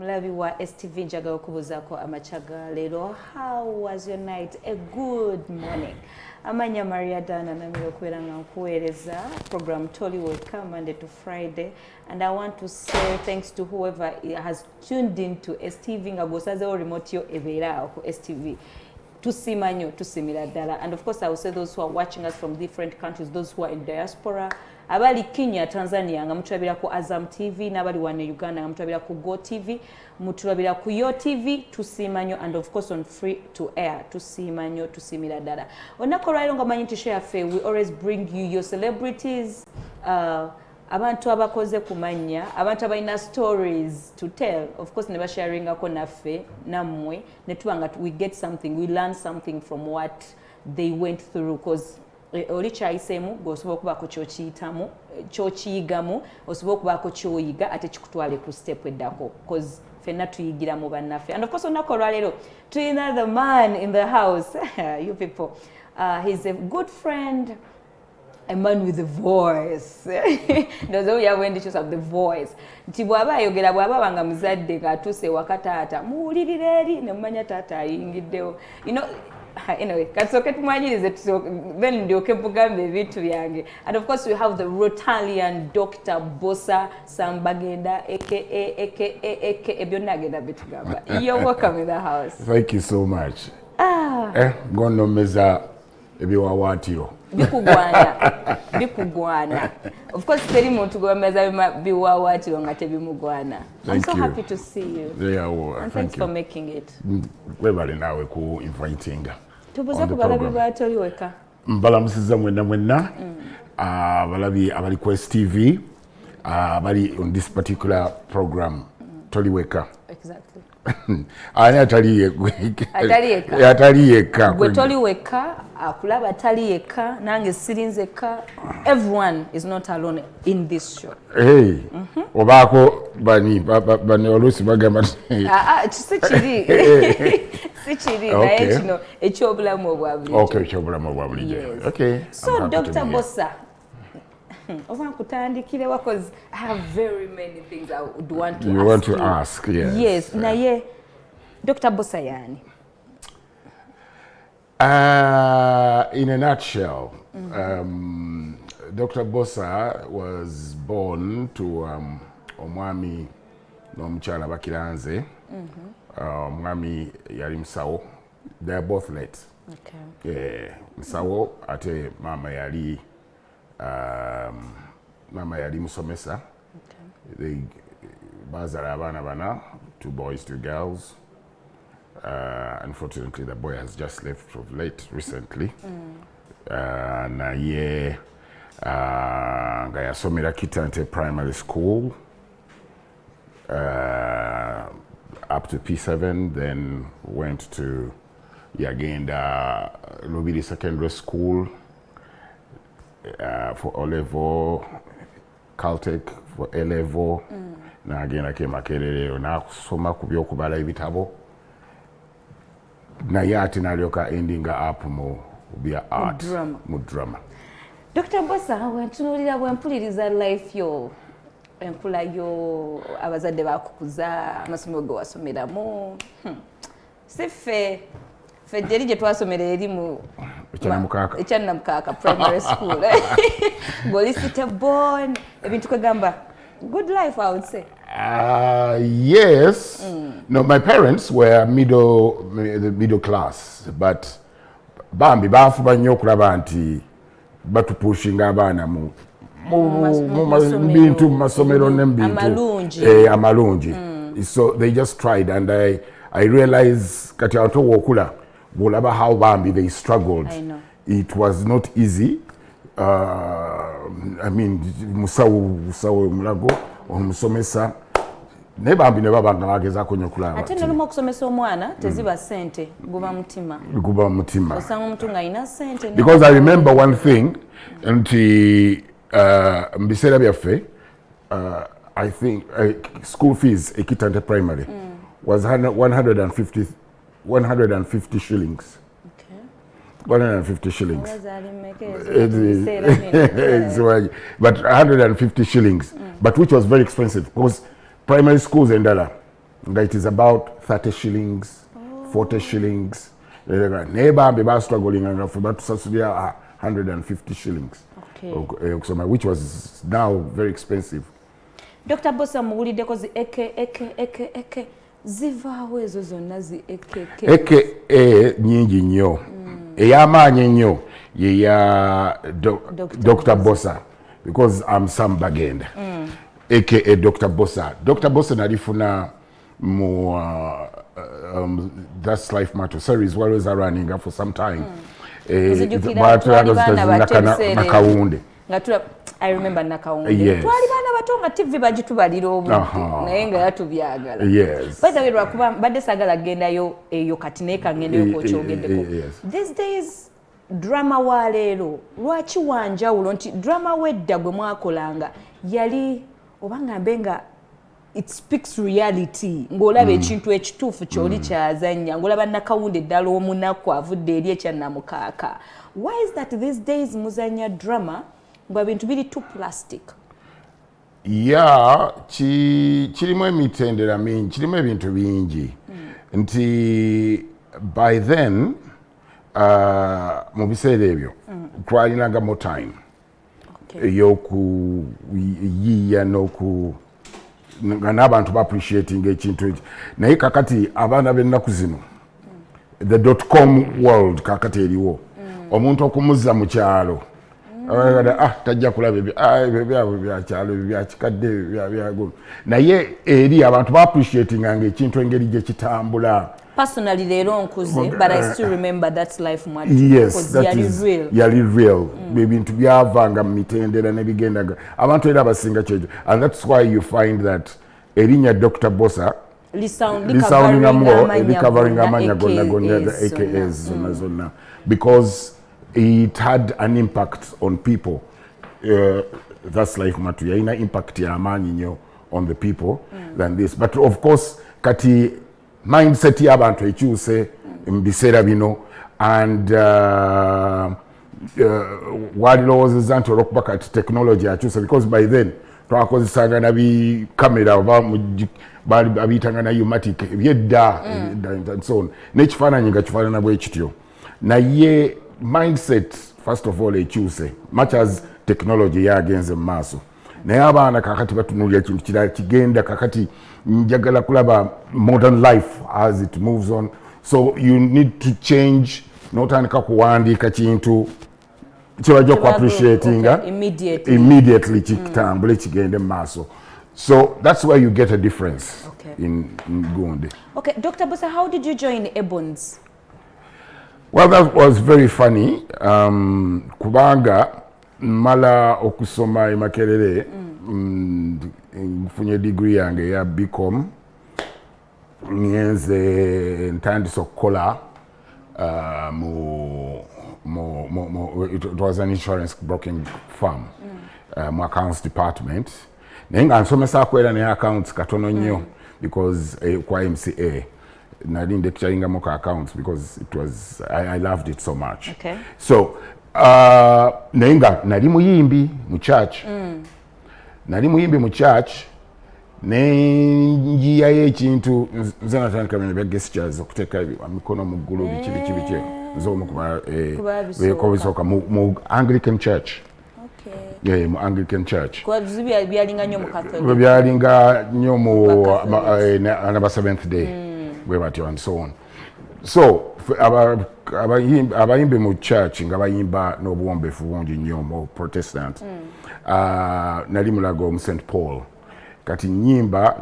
Mulabi wa STV njaga okubuzaako amachaga lero. How was your night? A good morning. Amanya Maria Dana namiro kwera nga nkuweereza program Toliweka Monday to Friday, and I want to say thanks to whoever has tuned in to STV nga gosazewo remote yo ebeera ku STV. Tusimanyo tusimira ddala, and of course I will say those who are watching us from different countries, those who are in diaspora, abali Kenya, Tanzania nga mutulabira ku Azam TV, n'abali wane Uganda nga mutulabira ku Go TV, mutulabira ku Yo TV, tusimanyo, and of course on free to air, tusimanyo tusimira ddala. Onako lwaliro nga manyi nti show yaffe, we always bring you your celebrities, abantu abakoze kumanya, abantu abalina stories to tell. Of course ne basharingako naffe nammwe ne tuba we get something, we learn something from what they went through, because oli kyayisemu gwosobola okubaako kyokiyitamu kyokiyigamu, osobola okubaako kyoyiga ate kikutwale ku step eddako, because fenna tuyigira mu bannaffe. And of course olunaku olwaleero tulina the man in the house. You people, he's a good friend, a man with a voice. Ndozo yabwendi choose of the voice. Nti bwaba ayogera bwaba banga muzadde katuse wakataata muwulirire eri ne mmanya taata ayingiddewo. You know, anyway, katsoke tumwanyirize then ndioke mpugambe ebintu byange. And of course we have the Rotalian Dr. Bossa Sambagenda aka byonna agenda bitugamba. You're welcome in the house. Thank you so much. Ngono meza ebiwawaatiro bikugwana. Of course teri muntu gomeza biwawaatiro nga tebimugwana. I'm so happy to see you. Yeah, well, and thanks for making it. Webale nawe ku inviting. Tubuze ku balabi ba Toliweka. Mbalamusiza mwenna balabi abali ku STV, abali on this particular program Toliweka. Exactly. Ani ataliyeka gwe Toliweka akulaba ataliyeka nange sirinzeka. Everyone is not alone in this show. Hey, obaako bani olusi bagamba sikiri sikiri naye kino ekyobulamu obwa bulijjo. Okay, ekyobulamu obwa bulijjo. Okay. So Dr. Bossa, over kutandikire because I have very many things I would want to ask. You want to ask, yes. Yes, naye Dr. Bossa yani. In a nutshell, Dr. Bossa was born to omwami n'omukyala bakiranze. Omwami yali musawo. They are both late. Okay. Yeah, musawo ate mama yali musomesa. Okay. They bazala abaana bana, 2 boys, 2 girls. Unfortunately, the boy has just left of late recently. Naye nga yasomera Kitante Primary School up to P7, then went to Yagenda Lubiri Secondary School for O-level, Caltech for A-level. Na agenda ke Makerere nakusoma ku byokubala ebitabo. Naye ate n'alyoka endinga up mu bya art mu drama. Dr. Bossa, wentunuulira bwempuliriza life yo, enkula yo, abazadde bakukuza, amasomero ge wasomeramu, siffe eri gye twasomera eri mu Ekyannamukaaka primary school. Ng'oli City-born, ebintu kwegamba good life, I would say. Yes. No, my parents were middle class, but bambi bafuba nnyo okulaba nti batupushinga abaana mu bintu mu masomero n'ebintu amalungi. So they just tried, and I realized kati ato wokula bolaba how bambi they struggled. I know. It was not easy. I mean, musawo mulago omusomesa ne bambi ne babanga bagezaako nnyo okulaba ate n'olumu okusomesa omwana teziba ssente, guba mutima. Osanga omuntu ng'alina ssente. Because I remember one thing, nti mu biseera byaffe, I think school fees at Kitante Primary was 150 shillings. 150 shillings. But 150 shillings. But which was very expensive because primary schools in Dala It is about 30 shillings, 40 shillings. Neighbor be struggling for about 150 shillings. Okay. Which was now very expensive. Dr. Bossa muwuliddeko zi eke zivaawo ezo zonna zi eke nyingi nnyo. Ey'amaanyi ennyo ye ya Dr. Bossa because I'm Sam Bagenda. Aka Dr. Bossa. Dr. Bossa nalifuna mu That's Life Matter series where was running for some time. Nakawunde. I remember Nakawunde. Twali bana bato nga TV bagitubalira obudde naye nga yatubyagala. Yes. By the way lwakuba badde sagala gendayo eyo kati neeka ngendeyo ko kyogeddeko. These days drama wa leero lwaki wanjawulo nti drama wedda gwe mwakolanga yali obanga mbenga it speaks reality ng'olaba ekintu ekituufu kyoli kyazannya ng'olaba Nakawunde eddala omunaku avudde eri ekyannamukaaka. Why is that these days muzanya drama ngwa bintu biri too plastic? Yeah, kirimu emitendera mingi, kirimu ebintu bingi. Nti by then mu biseera ebyo twalinanga more time ey'okuyiiya nga n'abantu ba-appreciating ekintu ekyo. Naye kakati abaana b'ennaku zino the .com world kakati eriwo. Omuntu okumuzza mu kyalo tajja kulaba byabwe byakyalo byakikadde byagulu naye eri abantu ba-appreciatinganga ekintu engeri gye kitambula. Personally leero nkuze but I still remember That's Life Matter. Yes, that is real. Yali real. Ebintu byavanga mu mitendera ne bigendaga abantu era abasinga kyekyo, and that's why you find that erinnya Dr. Bossa recovering amanya gonna the AKAs zonna because it had an impact on people. That's Life Matter yalina impact ya amaanyi nnyo on the people than this, but of course kati mindset y'abantu ekyuse mu biseera bino and walirowoozezza nti olwokuba kati technology akyuse because by then twakozesanga nabi kamera oba abiyitanga na umatic ebyedda and so on n'ekifaananyi nga kifaanana bwe kityo naye mindset first of all ekyuse much as technology yagenze mu maaso naye abaana kakati batunulira kintu kirala kigenda kakati njagala kulaba modern life as it moves on, so you need to change n'otandika kuwandiika kintu kyebajja ku appreciatinga immediately kitambule kigende mu maaso. So that's where you get a difference in Gundi. Okay, Dr. Bossa, how did you join Emboozi? Well, that was very funny. Kubanga mala okusoma e Makerere nfunye degree yange ya BCom ngenze ntandise okukola it was an insurance broking firm mu accounts department naye nga nsomesa era ne accounts katono nnyo because kwa MCA nali ndekuchalingamu ka accounts because it was I loved it so much. Okay. So naye nga nali muyimbi mu church nenjiyayo ekintu nze natandika bino bya gestures okuteeka emikono mu ggulu biki nz'omu kubisooka mu Anglican Church. Mu Anglican Church byalinga nnyo mu anaba Seventh Day bwe batyo and so on. So abayimbi mu church nga bayimba n'obuwombeefu bungi nnyo mu Protestant nali mulago mu St. Paul kati nyimba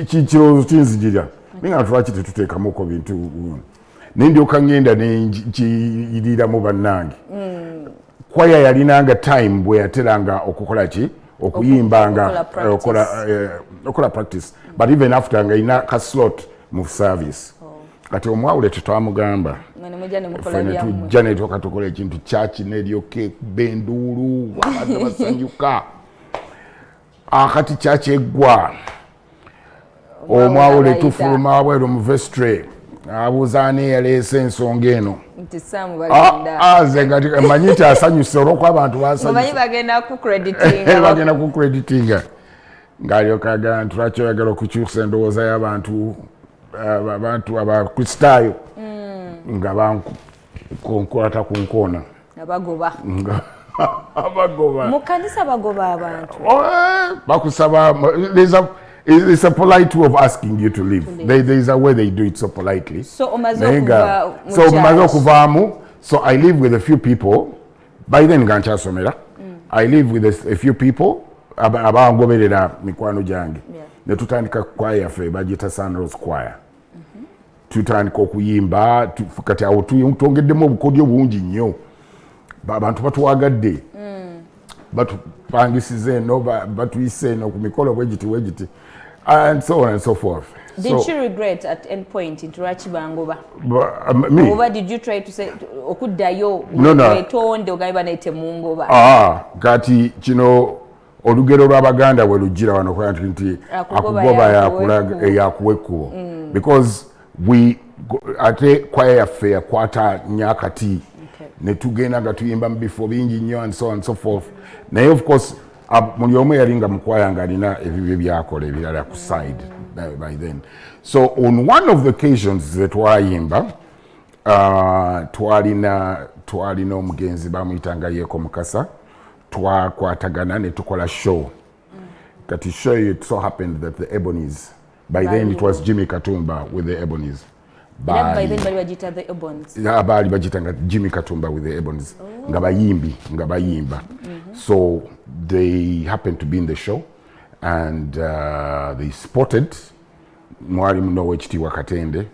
kirowoozo kinzijira naye nga lwaki tetuteekamuko bintu nendyoka ngenda nekiyiriramu bannange kwaya yalinanga time bwe yateranga okukola ki okuyimbanga okola practice but even after nga ina ka slot mu service kati omwawule tetwamugamba tujja netwoka tukola ekintu kyaki neryoke benduulu abantu basanyuka akati kyaki eggwa omwawule tufuluma wabweru mu vestry abuuza ani yaleese ensonga eno nze nga manyi nti asanyuse olwokuba abantu basanyuse bagenda ku creditinga ng'alyoka agamba nti lwaki oyagala okukyusa endowooza y'abantu abantu abakristaayo nga bankonkolata ku nkoona abagoba abagoba mu kanisa bagoba abantu bakusaba it's a polite way of asking you to leave. There is a way they do it so politely. So omaze okuvaamu. So I live with a few people. By then gankyasomera. I live with a few people abangoberera mikwano gyange. Ne tutandika choir yaffe bagiyita Sunrise Choir. Tutandika okuyimba kati awo twongeddemu obukodyo bungi nnyo. Abantu batuwagadde. Batupangisiza eno batuyise eno ku mikolo bwegiti and so on and so forth. Did you regret at any point into Rachibangoba? Me? Or did you try to say okuddayo wetonde ogaiba naite mungoba? Kati kino olugero lw'Abaganda bwe lujjira wano kwa nti akugoba yakuwekkubo because we ate kwaya yaffe yakwata nyakati ne tugenda nga tuyimba mu bifo bingi nnyo and so on and so forth. Naye of course muli omu yalinga mu kwaya ng'alina ebibyo byakola ebirala ku side by then. So on one of the occasions that twayimba twalina omugenzi bamuyitanga Yeko Mukasa twakwatagana ne tukola show. Kati show it so happened that the Ebonies, by then it was Jimmy Katumba with the Ebonies. By then bali bajita the Ebonies. Bali bajita Jimmy Katumba with the Ebonies. Nga bayimba. So they happened to be in the show and they spotted mwali muno wekitiibwa Katende.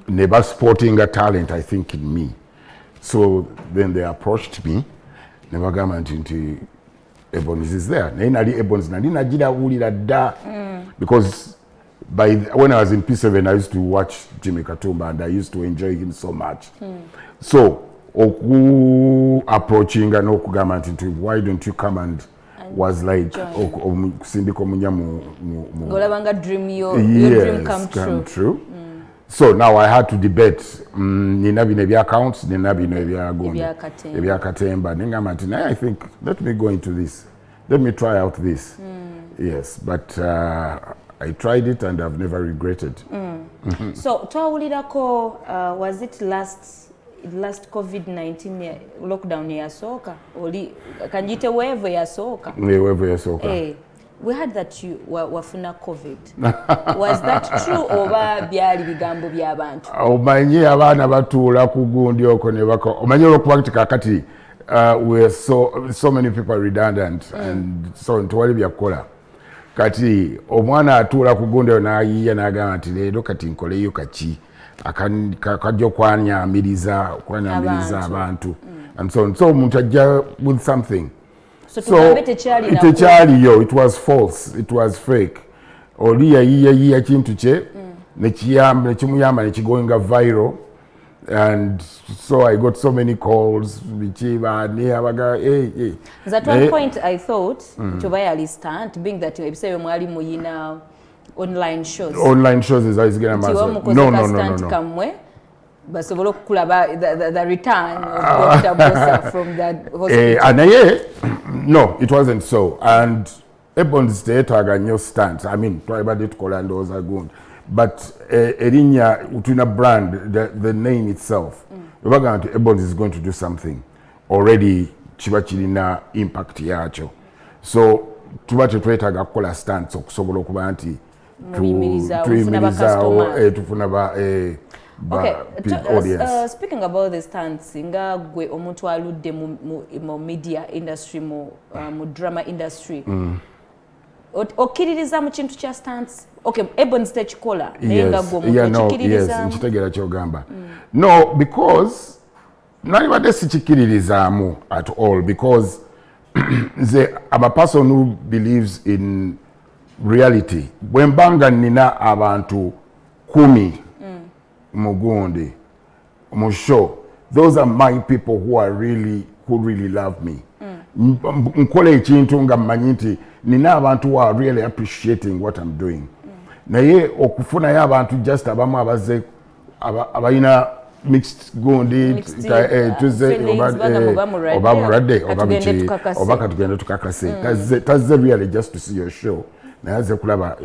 Never sporting a talent, I think, in me. So then they approached me. Never gamba nti Ebonies is there. Naye nali Ebonies nali nagirawulira dda because when I was in P7 I used to watch Jimmy Katumba and I used to enjoy him so much. So approaching and okugamba nti why don't you come and was like kusindika omunyamu golabanga dream your dream come true. So now I had to debate nina bino ebya accounts nina bino ebya Katemba ningamba nti I think let me go into this, let me try out this. Yes, but I tried it and I've never regretted. So twawulirako was it last COVID-19 lockdown yasooka oli kanjite wave yasooka we heard that you wafuna COVID. Was that true oba byali bigambo by'abantu? Omanyi abaana batuula ku gundi oko ne bako omanyi olwokuba kakati we so many people redundant and so ntwali byakola kati omwana atuula ku gundi n'ayiiya n'agamba nti leero kati nkoleyo kaki akajja kwanyamiriza abantu and so omuntu ajja with something. So tekyaliyo, it was false, it was fake. Oli yayiiya kintu kye nekimuyamba nekigoinga viral and so I got so many calls At one point I thought tobayali stand being that ebiseyo mwali muyina online shows is gonna matter. No. Kamwe basobola okukulaba the return of Dr. Bossa from that hospital. No, it wasn't so. And Emboozi teetaaga nnyo stunts. I mean, twalibadde tukola ndowooza gundi. But erinnya utuna brand, the name itself. Webaga nti Emboozi is going to do something. Already kiba kirina impact yakyo. So tuba tetwetaaga kukola stunts okusobola okuba nti tuyimirizaawo tufuna speaking about the stunts nga gwe omuntu aludde mu media industry mu drama industry okkiririza mu kintu kya stunts Emboozi tekikola naye nga gwe omuntu okikiririzaamu nkitegeera kyogamba no because nalibadde sikikiririzaamu at all because I'm a person who believes in reality. Bwembanga nina abantu 10 mugundi mu show, those are my people who really love me. Nkole ekintu nga mmanyi nti nina abantu who are really appreciating what I'm doing. Naye okufunayo abantu just abamu abaze abayina mixed gundi tuze oba mulwadde oba katugende tukakase tazze really just to see your show nayaze kulaba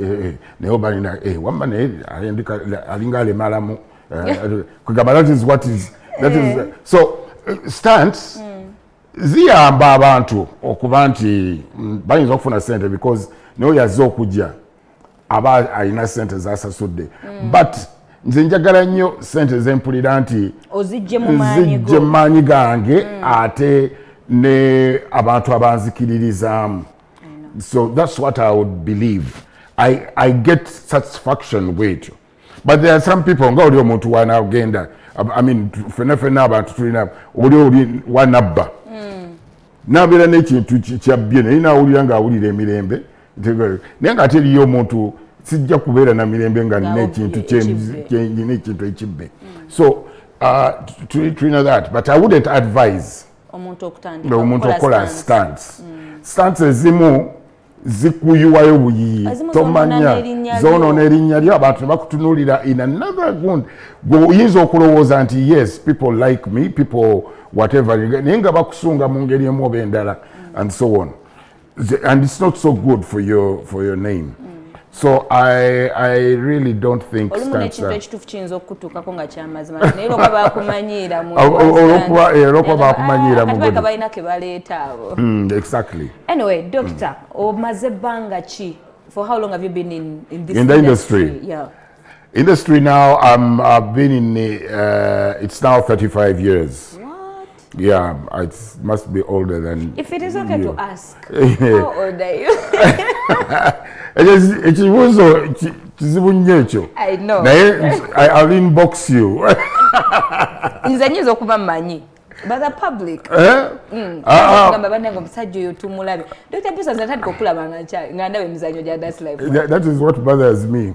naye balina wamba naye alinga alemalamu kugamba that is what is that is so stance ziyamba abantu okuba nti bayinza okufuna sente because naye yazze okujja aba alina sente zasasudde but nze njagala nnyo sente zempulira nti ozijje mu maanyi gange ate ne abantu abanzikiririzaamu. So that's what I would believe. I get satisfaction with you. But there are some people nga oli omuntu wanaagenda I mean fenna abantu tulina oli wanabba nabeera n'ekintu kyabbye naye naawulira ng'awulira emirembe naye nga ate eriyo omuntu sijja kubeera na mirembe nga nina ekintu ekibbe. So tulina that but I wouldn't advise omuntu okukola stance ezimu zikuyuwayo buyiyi tomanya zonoona erinnya lyo abantu ne bakutunuulira in another gund oyinza okulowooza nti yes people like me people whatever naye nga bakusunga mu ngeri emu oba endala and so on and it's not so good for your name. So I really don't think ekintu ekituufu kiyinza okukutuukako nga kyamazima naye olwokuba bakumanyiira mu balina ke baleeta abo. Exactly. Anyway, Doctor, omaze ebbanga ki? For how long have you been in this industry? Yeah. Industry now, I've been in it's now 35 years. What? Yeah, it must be older than. If it is okay to ask, how old are you? Ekibuuzo kizibu nnyo ekyo. I know. Naye I'll inbox you. Nze nyinza okuba mmanyi. But the public. Ngamba banange omusajja oyo tumulabe. Dr. Bossa zatandika okulaba nga ndabe emizannyo gya That's Life. That is what bothers me.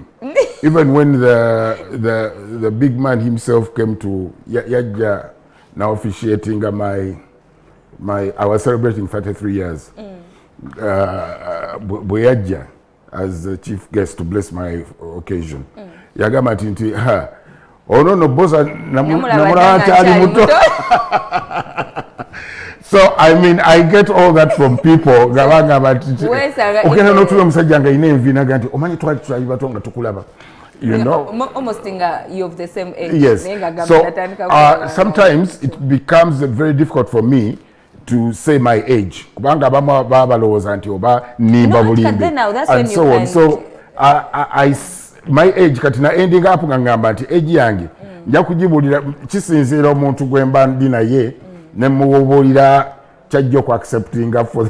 Even when the big man himself came to Yajja now officiating I was celebrating 33 years. Bweyajja as the chief guest to bless my occasion. Yagamba nti ono no Bossa namulaba kyali muto. So I mean I get all that from people gabanga okena notula omusajja nga ine envina ganti omanyi twali tulabi batonga tukulaba. You know, almost you of the same age. Yes. So sometimes it becomes very difficult for me to say my age. Kubanga abamu babalowooza nti oba nimba bulimbi and so on. So my age kati na ending up nga ngamba nti age yange nja kugibulira kisinziira omuntu gwe mba ndi naye ne muwuulira kyajja ku accepting for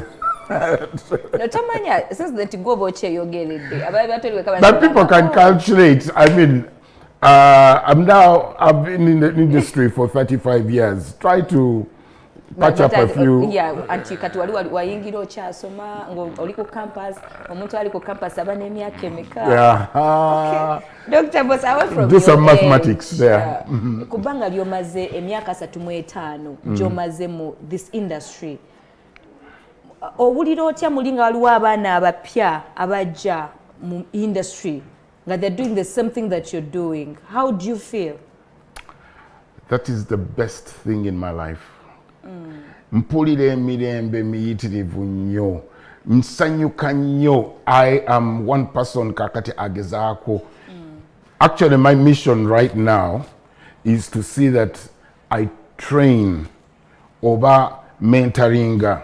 no tamanya since that go boche yogeredde abaye batoli kama but people can calculate. I mean I've been in the industry for 35 years. Try to patch up a few. Yeah, anti kati wali wayingira okyasoma oli ku campus omuntu ali ku campus abane emyaka emeka. Yeah. Okay. Dr. Bossa, away from do some mathematics there. Kubanga lyomaze emyaka 35 gyomaze mu this industry. Owulira otya mulinga waliwo abaana abapya abajja mu industry nga they're doing the same thing that you're doing. How do you feel? That is the best thing in my life. Mpulira emirembe miyitirivu nnyo nsanyuka nnyo. I am one person kakati agezaako. Actually my mission right now is to see that I train oba mentoringa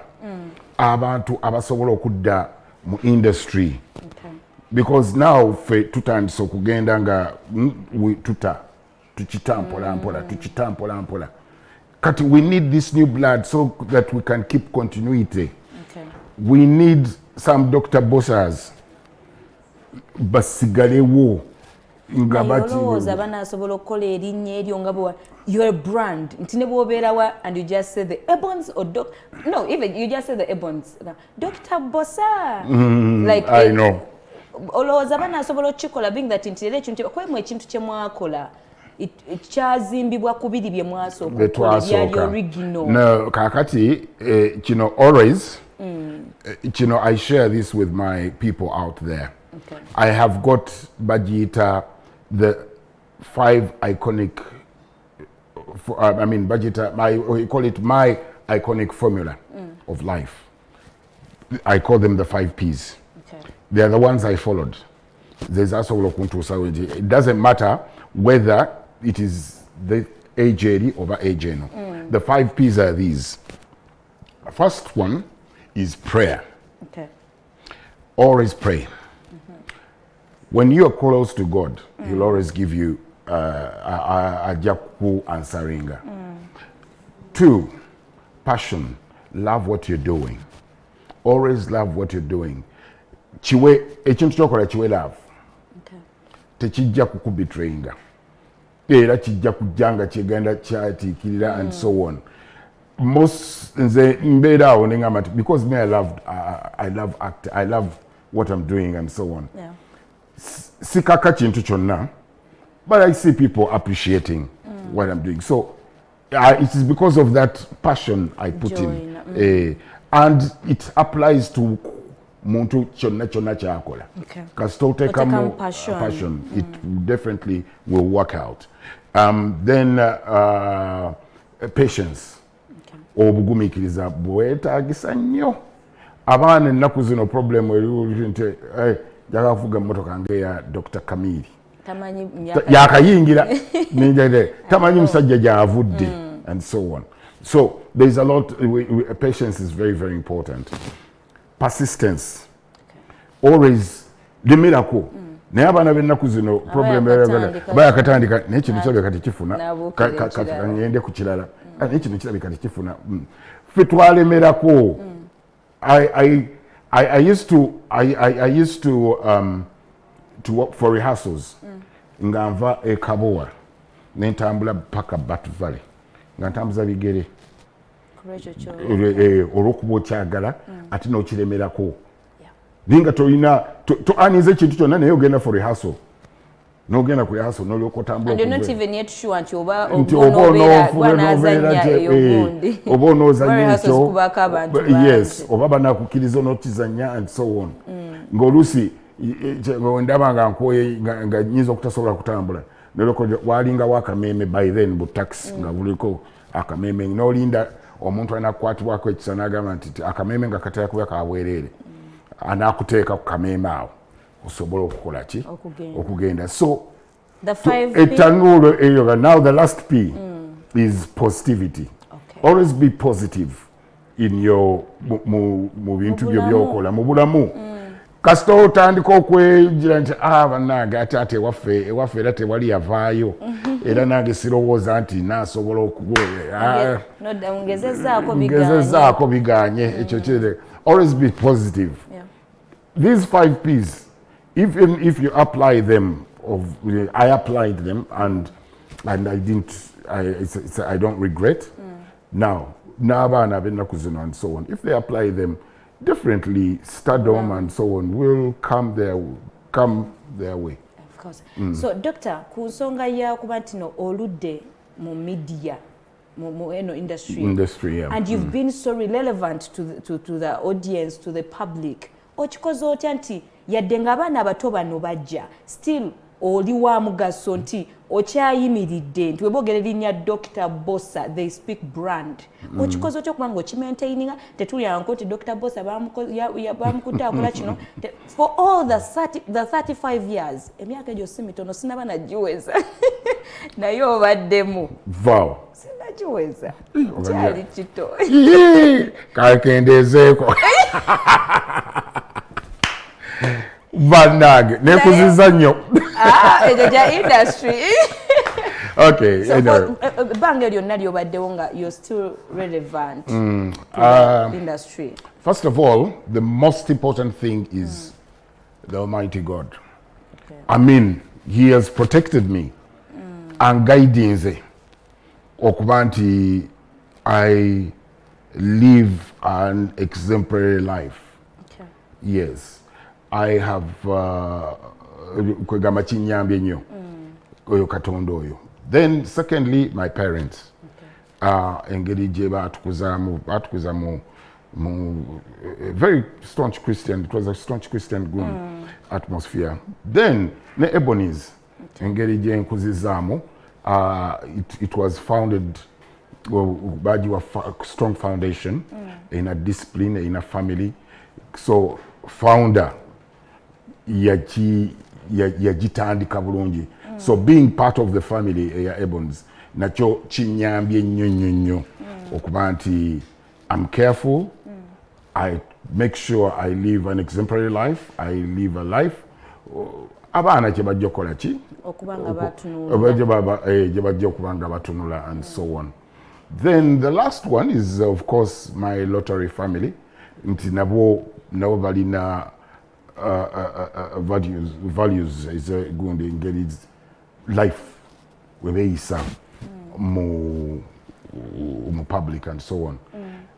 abantu abasobola okudda mu industry. Okay. Because now fe tutandise okugenda nga tukitampola mpola kati we need this new blood so that we can keep continuity. Okay. We need some Dr. Bossas basigalewo nga olowooza banasobola okukola erinnya eryo nga bwe your brand nti ne bw'obeerawa and you just say the Ebons or no even you just say the Ebons Dr. Bossa like I know olowooza banasobola okukikola being that nti era ekintu kwemu ekintu kye mwakola kyazimbibwa ku biri bye mwasooka byali original. No kakati kino always kino I share this with my people out there. Okay. I have got Bajita the 5 iconic Bajita we call it my iconic formula of life. I call them the 5 P's. Okay. they are the ones I followed. There's also it doesn't matter whether it is the AJD or AJNO. The 5 P's are these. First one is prayer. Okay. Always pray. When you are close to God, He'll always give you a jaku answering. 2, passion. Love what you're doing. Always love what you're doing. Chiwe ekintu kyokola chiwe love. Tekijja kukubetrayinga. Era kijja kujjanga kyegenda kyatiikirira and so on. Most nze mbeera awo nengamba nti because me I love act, I love what I'm doing and so on. Yeah. Sikaka kintu kyonna, but I see people appreciating what I'm doing. So it is because of that passion I put in. And it applies to muntu kyonna kyakola. Okay. Kasitotekamu passion, it definitely will work out. Then patience. Obugumiikiriza bwetaagisa nnyo. Abaana ennaku zino problem eri nti jaga kuvuga mmotoka ngeya Dr. Kamiri. Yakayingira ninjade tamanyi musajja gyavudde and so on. So there's a lot. Patience is very, very important. Persistence. Okay. Always the miracle. Naye abaana b'ennaku zino problem bayakatandika naye kintu kirabika kati kifuna ngende ku kirala naye kintu kirabika kati kifuna ffe twalemerako. I used to work for rehearsals nga nva e Kabowa nentambula paka Bat Valley nga ntambuza bigere olwokuba okyagala ate n'okiremerako ninga tolina anize ekintu kyonna naye ogenda for rehearsal n'ogenda ku rehearsal n'olyoka otambula and you're not even yet sure nti oba onoozanya ekyo yes oba banakukkiriza onokizanya and so on ng'oluusi ndaba nga nkoye nga nyinza okutasobola kutambula noloko walingawo akameeme by then bu taxi nga buliko akameeme n'olinda omuntu anakukwatibwako ekisa n'agamba nti akameeme nga katera kuba kabwereere anakuteeka ku kameeme awo osobola okukola ki okugenda. So etanuulo eyo. Now the last P is positivity. Okay. Always be positive in your mu bintu byo byokola mu bulamu. Kasita otandika okwegira nti bannange ate ewaffe era tewali yavaayo era nange sirowooza nti naasobola okugezezaako biganye ekyo kire. Always be positive. Yeah. These 5 P's, even if you apply them, I applied them and I don't regret. Now n'abaana b'ennaku zino and so on, if they apply them differently, stardom and so on will come their way. Of course. So Doctor, ku nsonga ya kuba ntino oludde mu media mu industry, yeah. And you've been so relevant to the audience, to the public. Okikoze otya nti yadde nga abaana abato bano bajja still oli wa mugaso nti okyayimiridde nti weboogera erinnya Dr. Bossa, they speak brand. Okikoze otya okuba nga okimaintaininga tetulyanko nti Dr. Bossa bamukudde akola kino for all the 35 years emyaka egyo si mitono sinaba nagiweza naye obaddemu sinagiweza kyali kito kakendezeeko bannange nekuziza nnyo ekyo kya industry. Okay, so anyway. Ebbanga lyonna lyobaddewo nga you're still relevant to the industry. First of all, the most important thing is the Almighty God. Okay. I mean, He has protected me and guiding okuba nti I live an exemplary life. Okay. Yes. I have kwegamba kinyambye nnyo oyo Katonda oyo. Then secondly, my parents. Okay. Engeri gye batukuza mu very staunch Christian. It was a staunch Christian atmosphere. Then ne Ebonies. Okay. Engeri gye nkuzizaamu. It was founded by a strong foundation in a discipline, in a family. So founder yagitandika bulungi. So being part of the family ya Emboozi nakyo kinyambye nnyo okuba nti I'm careful. I make sure I live an exemplary life. I live a life. Abaana kye bajja kukola ki? Okubanga batunula and so on. Then the last one is of course my lottery family. Nti nabo balina values is a good engaged life webeyisa mu public and so on.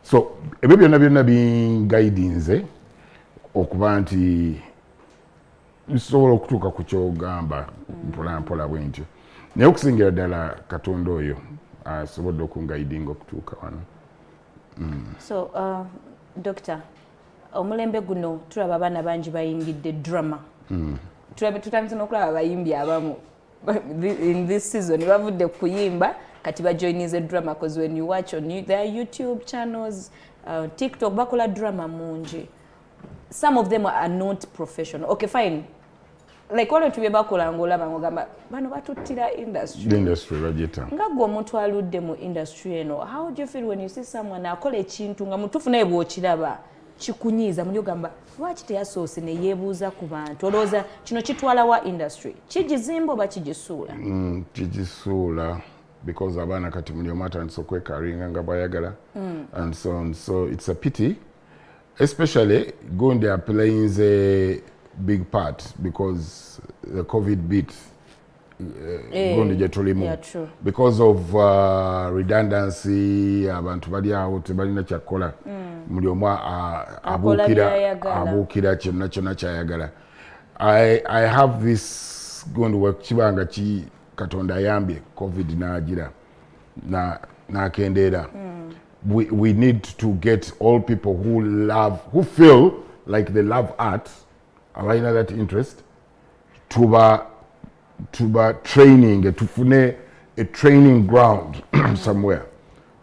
So ebyo byonna bingaidinze okuba nti bisobola okutuuka ku kyogamba mpola bwentyo naye okusingira ddala Katonda oyo asobodde okungaidinga okutuuka wano. So Doctor, omulembe guno tulaba abaana bangi bayingidde drama. Tutandise n'okulaba abayimbi abamu in this season bavudde kuyimba kati bajoinize drama, because when you watch on their YouTube channels, TikTok, bakola drama mungi. Some of them are not professional. Okay, fine. Like wale tuwe bakola ngolaba ngogamba bano batutira industry. The industry rajeta. Nga gwo omuntu aludde mu industry eno, how do you feel when you see someone akola ekintu nga mutufu naye bw'okiraba kikunyiiza muli ogamba lwaki teyasoose ne yeebuuza ku bantu olowooza kino kitwala wa industry kigizimba oba kigisuula? Kigisuula because abaana kati muli omu atandise okwekaringa nga bwayagala and so on. So it's a pity, especially Gundi are playing a big part because the COVID beat Gundi jetulimu. Yeah, true. Because of redundancy, abantu bali awo tebalina kyakola. Muli omu abuukira kyonna kyayagala. I have this Gundi work kibanga ki Katonda ayambye COVID n'agira n'akendeera. We need to get all people who feel like they love art, abalina that interest, tuba training, tufune a training ground somewhere.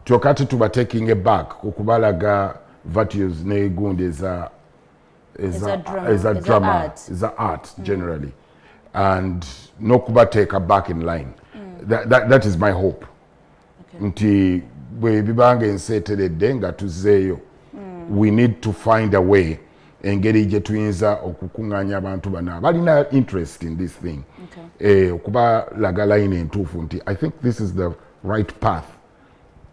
Tukati tuba taking it back, okubalaga virtues ne Gundi is a drama, is a art generally. And no kuba take her back in line. That is my hope. Nti bwe bibanga enseeteredde nga tuzzeeyo, we need to find a way engeri gye tuyinza okukuŋŋaanya abantu bano abalina interest in this thing. Okubalaga line entuufu nti I think this is the right path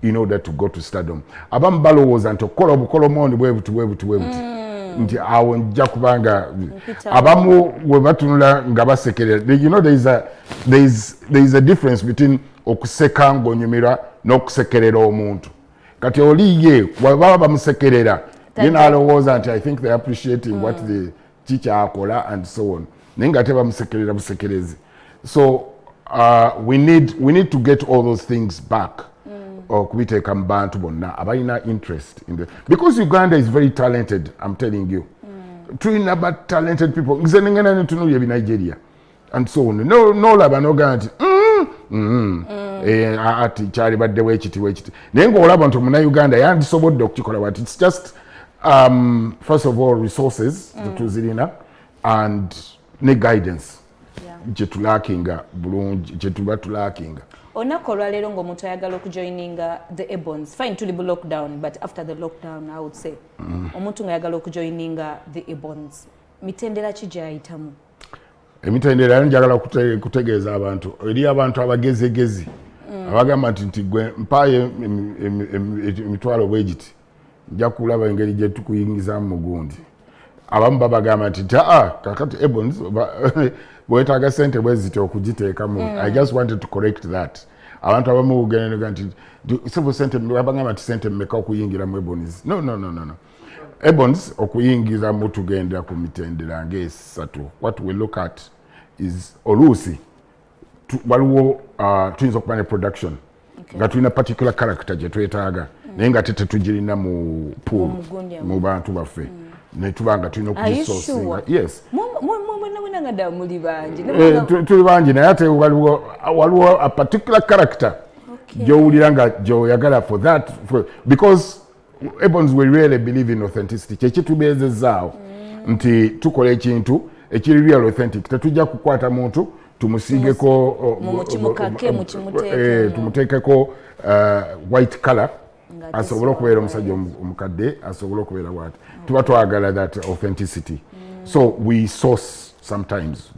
in order to go to stardom. Abamu balowooza nti okukola obukolomondi bwe buti nti awo nja kubanga abamu we batunula nga basekerera. You know there is a difference between okuseka ng'onyumira n'okusekerera omuntu. Kati oli ye baba bamusekerera ye n'alowooza nti I think they are appreciating what the teacher akola and so on. Naye nga tebamusekerera busekerezi. So we need to get all those things back. Okubiteeka mu bantu bonna abalina interest in the, because Uganda is very talented, I'm telling you. Tulina but talented people. Nze nengenda netunuulira Nigeria and so on. No laba nogaa nti ati kyali baddewo ekiti naye ng'olaba nti Omunayuganda yandisobodde okukikola bwati. It's just first of all resources tuzirina and ne guidance gyetulakinga bulungi, gyetuba tulakinga. Onako olwaleero ng'omuntu ayagala okujoininga the Emboozi, fine tuli bu lockdown, but after the lockdown I would say omuntu ng'ayagala okujoininga the Emboozi, mitendera ki gy'ayitamu? Emitendera njagala kutegeeza abantu eri abantu abagezegezi abagamba nti gwe mpaayo emitwalo bwegiti nja kulaba engeri gye tukuyingizamu mu Gundi. Abamu babagamba nti kakati Emboozi bwetaaga sente bweziti okugiteekamu. I just wanted to correct that. Abantu abamu ugenga nti sebo sente babagamba nti sente mmeka okuyingira mu Emboozi. No. Emboozi okuyingiza mu tugenda ku mitendera ng'esatu. What we look at is oluusi waliwo tuyinza okuba ne production nga tulina particular character gye twetaaga naye nga tetugirina mu pool mu bantu baffe ne tuba nga tulina okugisosinga. Yes. Tuli bangi naye ate waliwo a particular character gy'owulira nga gy'oyagala for that because Emboozi we really believe in authenticity. Kyekitubeezezaawo nti tukola ekintu ekiri real authentic tetujja kukwata muntu tumusiigeko tumuteekeko white color asobole okubeera omusajja omukadde asobole okubeera bwati tuba twagala that authenticity so we source sometimes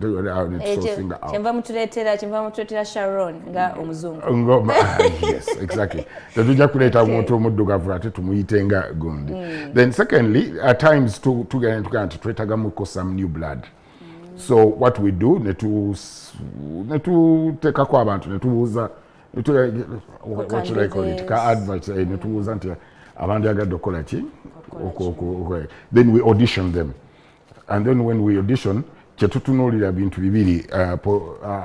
kyemva mutuleetera Sharon nga omuzungu yes exactly tetujja kuleeta muntu omuddugavu ate tumuyite nga gundi then secondly at times tugenda nti twetagamuko some new blood so what we do netuteekako abantu netubuuza what should I call it ka advert netubuuza nti abantu yagadde okukola ki then we audition them and then when we audition kyetutunuulira bintu bibiri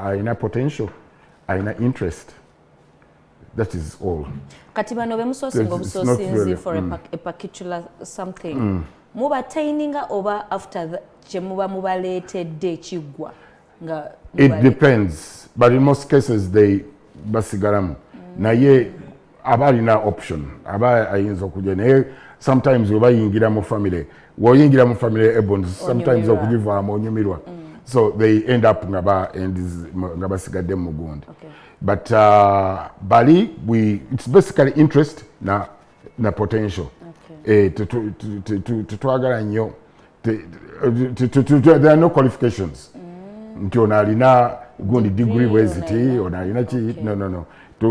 ayina potential ayina interest that is all kati bano bemusoosinga obusosinzi for a particular something muba traininga oba after kyemuba mubaleetedde ekiggwa nga it depends but in most cases they basigalamu naye aba alina option aba ayinza okujja naye sometimes oba yingira mu family woyingira mu family ebons sometimes okugivaamu onyumirwa so they end up nga basigadde mu gundi but bali it's basically interest na potential tetwagala nnyo there are no qualifications nti ono alina gundi degree bweziti ono alina ki no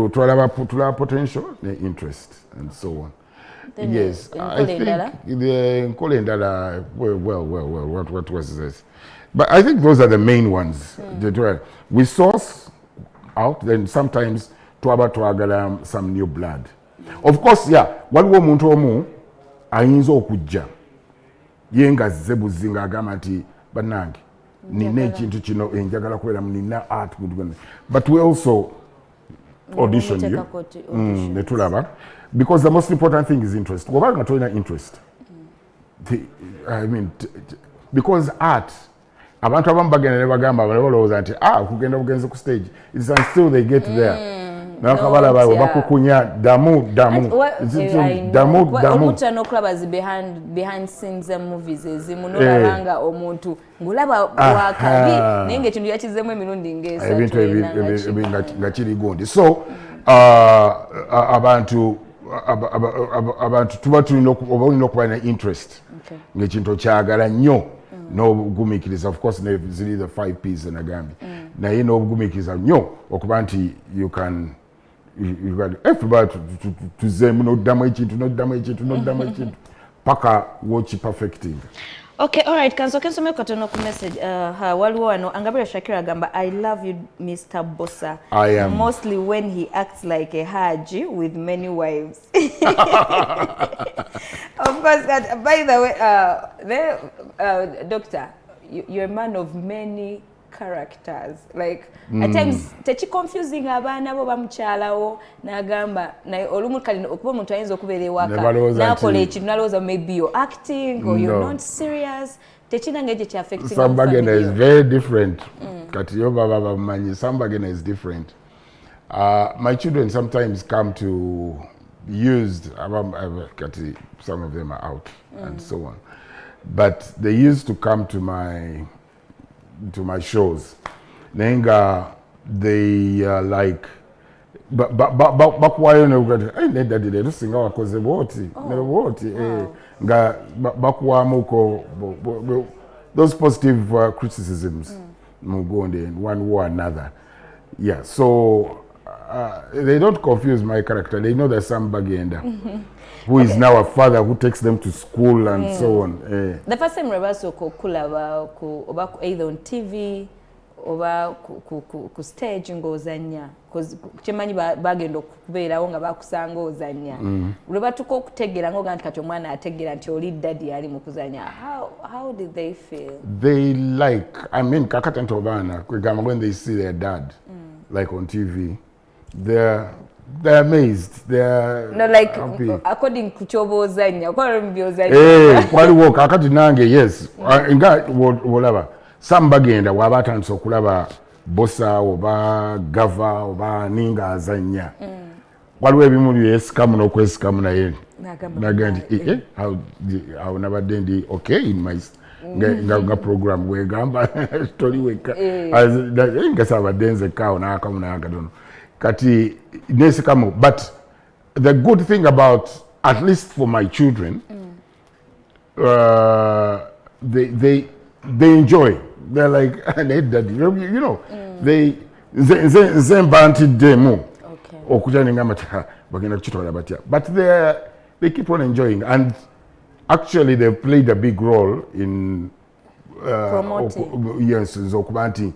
tulaba potential ne interest and so on. Yes, I think the Nkole Ndala, well, what was this? But I think those are the main ones. We source out, then sometimes twagala some new blood. Of course, yeah, waliwo omuntu omu ayinza okujja yenga zebuzinga agamba nti bannange nina ekintu kino enjagala kubeera nina art but we also audition you netulaba because the most important thing is interest. Wabanga tolina interest. I mean, because art, abantu abamu bagenda ne bagamba balowooza nti kugenda bugenze ku stage it's until they get there. Nakabala bakukunya damu omuta n'okulaba behind scenes movies ezimu n'olabanga omuntu ngulaba wakabi naye ng'ekintu yakizemu emirundi ng'esatu nga kiri gundi so abantu tuba tulina okuba ne interest ng'ekintu okyagala nnyo n'obugumiikiriza of course ziri the 5 P's enagambye naye n'obugumiikiriza nnyo okuba nti you got everybody tuzemu n'oddamu ekintu paka watch perfecting. Okay, all right. Kansoke nsome katono ku message. Waliwo wano Angabira Shakira agamba I love you Mr. Bossa. I am. Mostly when he acts like a Haji with many wives. Of course, by the way, Doctor, you're a man of many characters. Like at times techi confusing abaana bo bamukyalawo nagamba naye olumu kali okuba omuntu ayinza okubeera ewaka nakola ekintu nalowooza maybe you're acting or you're not serious techina ng'ekyo kya affecting Sambagena is very different kati yo baba bamanyi Sambagena is different. My children sometimes come to used kati some of them are out and so on but they used to come to my shows nenga they like bakwayo nedadde tusinga wakoze bwoti nga bakwamuko those positive criticisms mugonde in one way or another yeah so they don't confuse my character. They know there's some bagenda who is now a father who takes them to school and so on. The first time Rabaso kulaba either on TV or ku stage ngozanya because chimanyi bagenda okubeerawo nga bakusanga ozanya lwe tuko okutegera ngoga nti kati omwana ategera nti oli daddy ali mu kuzanya how did they feel? They like I mean kakati ntobana kwegamba when they see their dad like on TV they're amazed. They're no like happy. According to chobozanya kwa mbyozanya kwaliwo kakati nange yes nga wolaba some bagenda wabatandise okulaba Bossa oba Gava oba ninga azanya waliwo ebimu byesikamu n'okwesikamu naye nagandi how nabadde ndi okay in my nga program wegamba story weka ngasaba denze kao na akamu na akadono kati nesi kamo. But the good thing about, at least for my children, they enjoy. They're like, you know, they banti demo. But they keep on enjoying, and actually they played a big role in promoting. Yes, Zokubanti.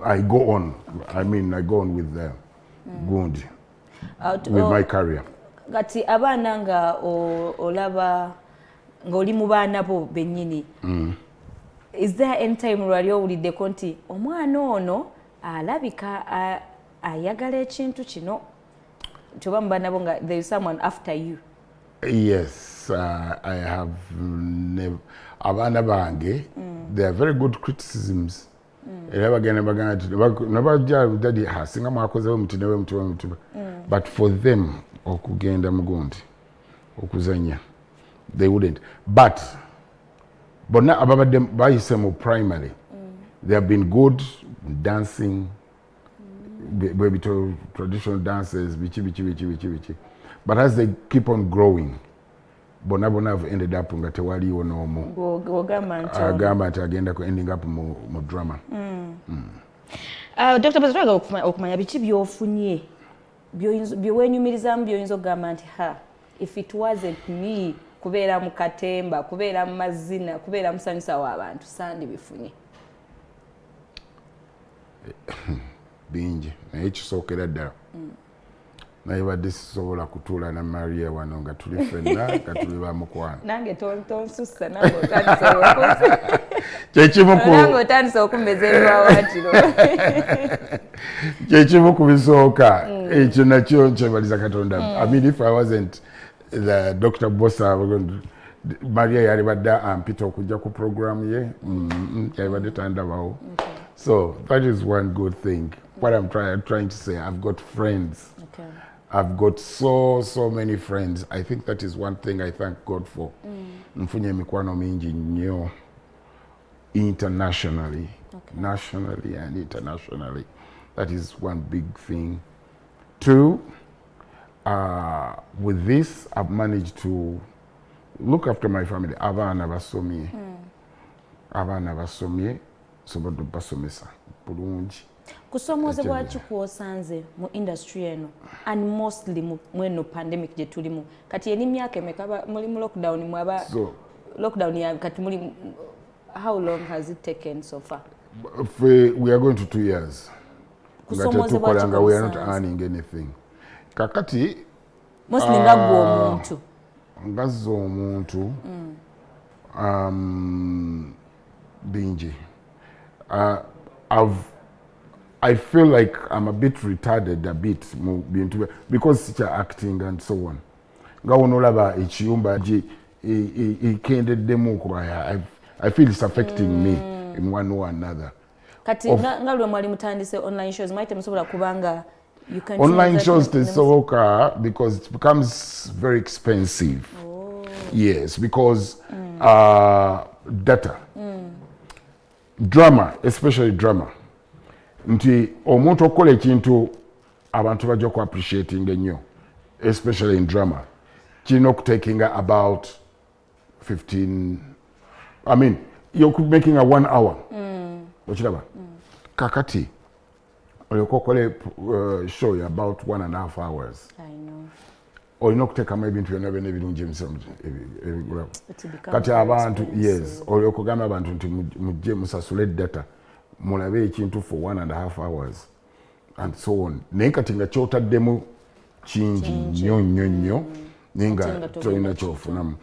I go on with the Gundi with my career. Gati abana nga olaba ngoli mu baana bo bennyini. Is there any time wali owulidde konti omwana ono alabika ayagala ekintu kino tuba mu baana bo nga there is someone after you? Yes, I have never. Abana bange, they are very good criticisms. But for them, okugenda mugundi, okuzanya, they wouldn't. But now about them by some primary, they have been good dancing, baby to traditional dances, bichi. But as they keep on growing, Bona have ended up nga tewaliwo n'omu agamba nti agenda ku ending up mu drama. Dr. Bossa, okumanya biki byofunye byewenyumirizamu byoyinza okugamba nti if it wasn't me kubeera mu katemba, kubeera mu mazina, kubeera musanyusa w'abantu sandi bifunye? Bingi naye kisookera ddala naye badde sisobola kutuula na Maria wano nga tuli ffenna nga tuli bamukwano. Nange tonsussa nange otandise okumbeza ebiwawaatiro. Kyekimu ku bisooka ekyo nakyo nkyebaliza Katonda. I mean, if I wasn't the Dr. Bossa, Maria yali badde ampita okujja ku program ye yali badde tandabawo. So that is one good thing. What I'm trying to say, I've got friends. Okay. I've got so many friends. I think that is one thing I thank God for. Mfunye mikwano mingi nnyo internationally, nationally and internationally. That is one big thing. Two, with this, I've managed to look after my family. Abaana basomye, sobola basomesa bulungi. Kusomozebwa ki kwosanze mu industry eno and mostly mweno pandemic gye tulimu kati eni myaka emeka muli mu lockdown mwaba lockdown ya kati muli, how long has it taken so far? We are going to 2 years. Kusomozebwa ki we are not earning anything. Kakati mostly ngagwo omuntu ngazzo omuntu bingi. I feel like I'm a bit retarded because it's acting and so on. Ngawonolaba ekiyumba ikendeddemu okuba. I feel it's affecting me in one way or another. Kati ngalwe mwali mutandise online shows maite musobola kubanga you can online shows tesoboka because it becomes very expensive. Yes, because data, drama, especially drama. Nti omuntu okola ekintu abantu bajja ku appreciating ennyo, especially in drama. Kirina okutekinga about 15, I mean, you're making a 1 hour. Okiraba? Kakati olyoka okole show ya about 1.5 hours. I know. Olina okuteekamu ebintu byonna byonna ebirungi ebigula. Kati abantu, yes, olyoka ogamba abantu nti mujje musasule data mulabe ekintu for 1.5 hours and so on. Naye kati nga kyotaddemu kingi nnyo ninga tolina kyofunamu.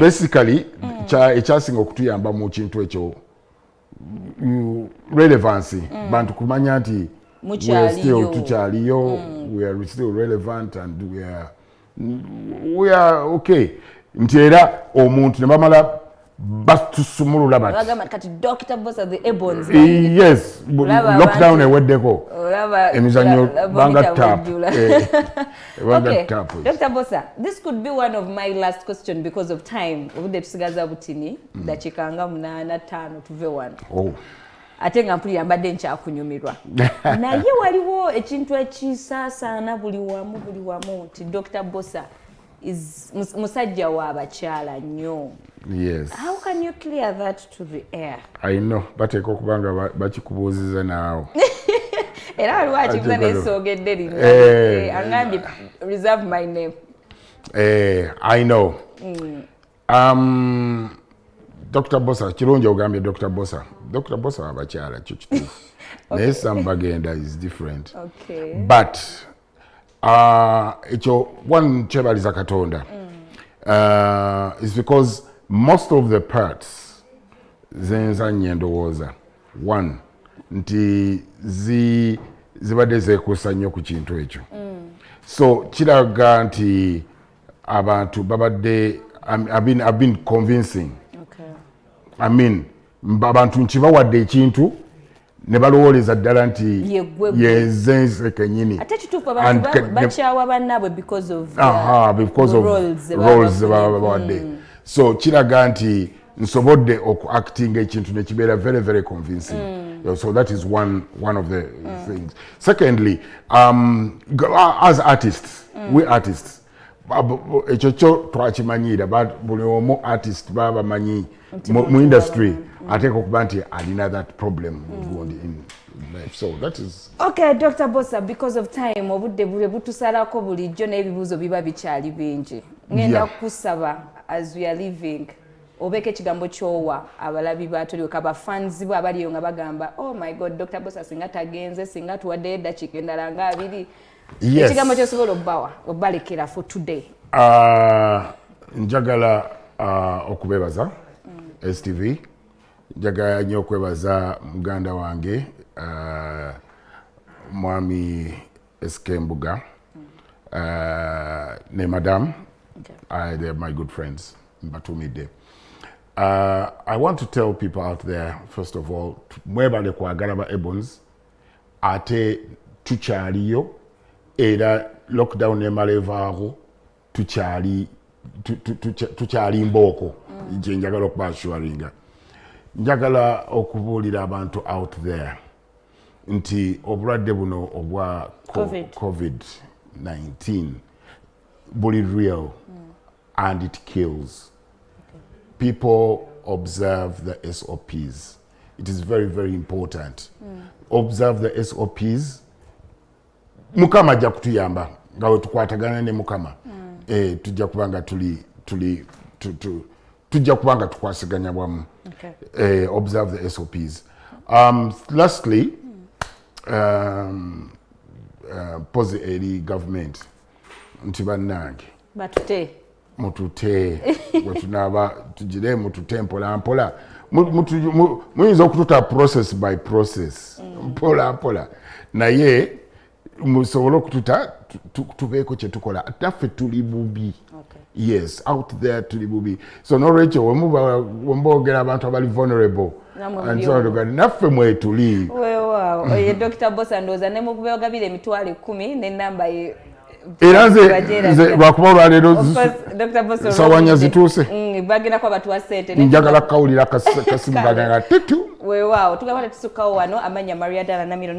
Basically ekyasinga okutuyamba mu kintu ekyo relevancy, bantu kumanya nti we are still tukyaliyo, we are still relevant and we are okay. Nti era omuntu ne bamala batusumulula bati bagamba kati Dr. Bossa the Ebons yes lockdown eweddeko emizanyo banga tap okay Dr. Bossa, this could be one of my last question because of time obudde tusigaza butini dakika nga 8 tuve wano ate nga mpulira mbadde nkyakunyumirwa naye waliwo ekintu ekisaasaana buli wamu nti Dr. Bossa is musajja w'abakyala nnyo. Yes. How can you clear that to the air? I know, bateeka okubanga bakikubuuziza naawe. Era waliwo akibuuza n'essoogedde lino. Angambye reserve my name. I know. Dr. Bossa, kirungi ogambye Dr. Bossa. Dr. Bossa w'abakyala kyo kituufu. Naye Sambagenda is different. Okay. But ekyo one kyebaliza Katonda is because most of the parts zenzanye ndowooza one nti zibadde zeekuusa nnyo ku kintu ekyo so kiraga nti abantu babadde I've been convincing. Okay. I mean abantu nkibawadde ekintu ne balowooleza ddala nti yezenze kenyini ate kituufu abantu bakyawa bannaabwe because of roles babawadde so kiraga nti nsobodde okuactinga ekintu ne kibeera very very convincing so that is one of the things. Secondly, as artists we artists ekyo kyo twakimanyiira buli omu artist baba manyi mu industry ateeka okuba nti alina that problem in life. So that is okay. Dr. Bossa, because of time obudde bule butusalako bulijjo n'ebibuuzo biba bikyali bingi ngenda kusaba as we are living obeke ekigambo kyowa abalabi batulyoka bafans bo abaliyo nga bagamba oh my god Dr. Bossa singa tagenze singa tuwadde eddakiika endala nga 2 ekigambo kyosobola obalekera for today. Njagala okubebaza STV, njagala nnyo okwebaza muganda wange mwami Eskembuga ne madam. They are my good friends mbatumidde. I want to tell people out there, first of all, mwebale kwagala ba Ebons ate tukyaliyo era lockdown emalevaaho tukyali mbooko nje njagala okubashuaringa njagala okubuulira abantu out there nti obulwadde buno obwa COVID-19 buli real and it kills. People observe the SOPs. It is very very important. Observe the SOPs. Mukama ajja kutuyamba nga tukwatagana ne Mukama tujja kubanga tujja kubanga tukwasiganya bwamu. Observe the SOPs. Lastly, pose eri government nti bannange mutute wetunaba tugire mutute mpola mpola muyinza okututa process by process mpola mpola naye musobola okututa tubeeko kye tukola naffe tuli bubi. Yes, out there tuli bubi. So n'olwekyo wemboogera abantu abali vulnerable naffe mwetuli. Weewaawo oye Dr. Bossa ndowooza ne mukubagabira emitwalo 10 n'ennamba ye era nze lwakuba olwaleero sawanya zituuse bagenda kwa batuwa sente njagala kawulira kasimu baganga titu. Weewaawo tugamba tetusukkawo wano amanya Maria Dala Namiro.